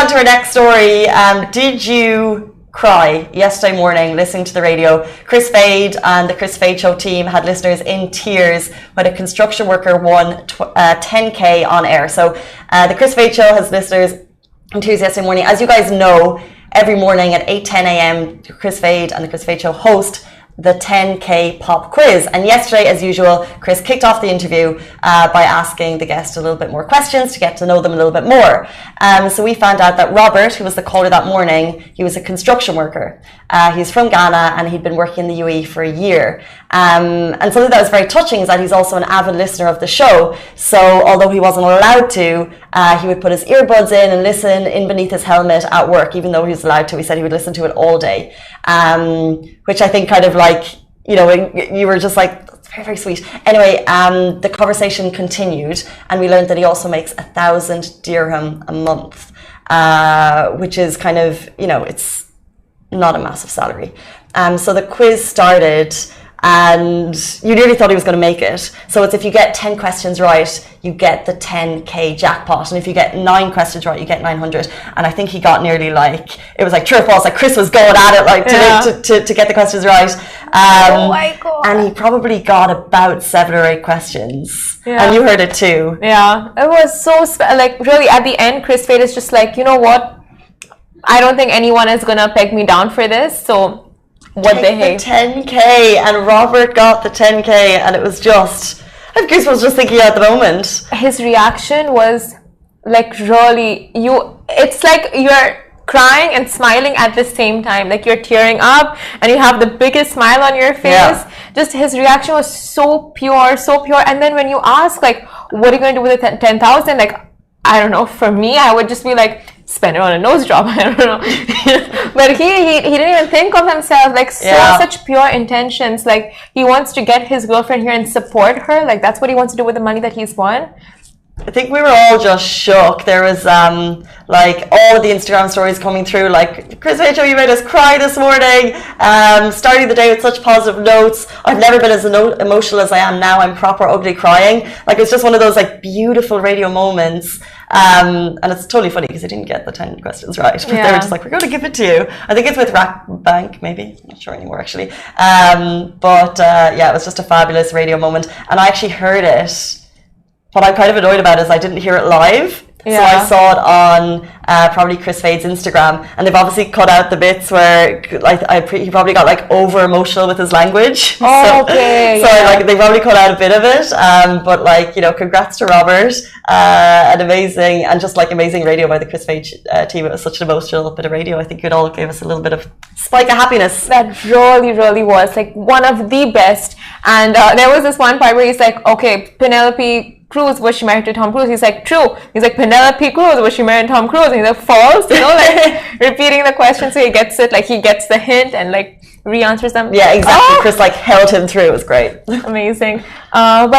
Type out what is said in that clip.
on to our next story. Did you cry yesterday morning listening to the radio? Kris Fade and the Kris Fade Show team had listeners in tears when a construction worker won 10K on air. So the Kris Fade Show has listeners in tears yesterday morning. As you guys know, every morning at 8:10 a.m. Kris Fade and the Kris Fade Show host the 10K pop quiz. And yesterday, as usual, Kris kicked off the interview by asking the guest a little bit more questions to get to know them a little bit more. So we found out that Robert, who was the caller that morning, he was a construction worker. He's from Ghana and he'd been working in the UAE for a year. And something that was very touching is that he's also an avid listener of the show. So although he wasn't allowed to, he would put his earbuds in and listen in beneath his helmet at work, even though he was allowed to. He said he would listen to it all day. Which I think kind of like, you know, you were just like, that's very, very sweet. Anyway, the conversation continued and we learned that he also makes 1,000 dirham a month, which is kind of, you know, it's not a massive salary. So the quiz started and you nearly thought he was going to make it. So it's if you get 10 questions right, you get the 10K jackpot. And if you get 9 questions right, you get 900. And I think he got nearly like, it was like true or false. Like Kris was going at it like to get the questions right. Oh my God. And he probably got about 7 or 8 questions. Yeah. And you heard it too. Yeah, it was so, like really at the end, Kris Fade is just like, you know what? I don't think anyone is going to peg me down for this. So what they hate. 10K, and Robert got the 10K, and it was just, I think Kris was just thinking at the moment. His reaction was like really, it's like you're crying and smiling at the same time, like you're tearing up and you have the biggest smile on your face. Yeah. Just his reaction was so pure, so pure. And then when you ask like, what are you going to do with the 10,000? Like, I don't know, for me, I would just be like, spend it on a nose job. I don't know. But he didn't even think of himself, like such pure intentions. Like he wants to get his girlfriend here and support her. Like that's what he wants to do with the money that he's won. I think we were all just shook. There was like all of the Instagram stories coming through, like, Kris Fade Show, you made us cry this morning, starting the day with such positive notes. I've never been as emotional as I am now. I'm proper ugly crying. Like it's just one of those like beautiful radio moments. And it's totally funny because I didn't get the 10 questions right, but they were just like, we're going to give it to you. I think it's with Rack Bank, maybe. I'm not sure anymore, actually. But yeah, it was just a fabulous radio moment. And I actually heard it. What I'm kind of annoyed about is I didn't hear it live. So I saw it on probably Kris Fade's Instagram, and they've obviously cut out the bits where like he probably got like over emotional with his language. Oh, like they probably cut out a bit of it. But like, you know, congrats to Robert. An amazing and just like amazing radio by the Kris Fade team. It was such an emotional bit of radio. I think it all gave us a little bit of spike of happiness. That really, really was like one of the best. And there was this one part where he's like, okay, Penelope Cruz, was she married to Tom Cruise? He's like, true. He's like, Penelope Cruz, was she married to Tom Cruise? And he's like, false. You know, like repeating the question so he gets it, like he gets the hint and like re-answers them. Yeah, exactly. Kris like held him through. It was great. Amazing. But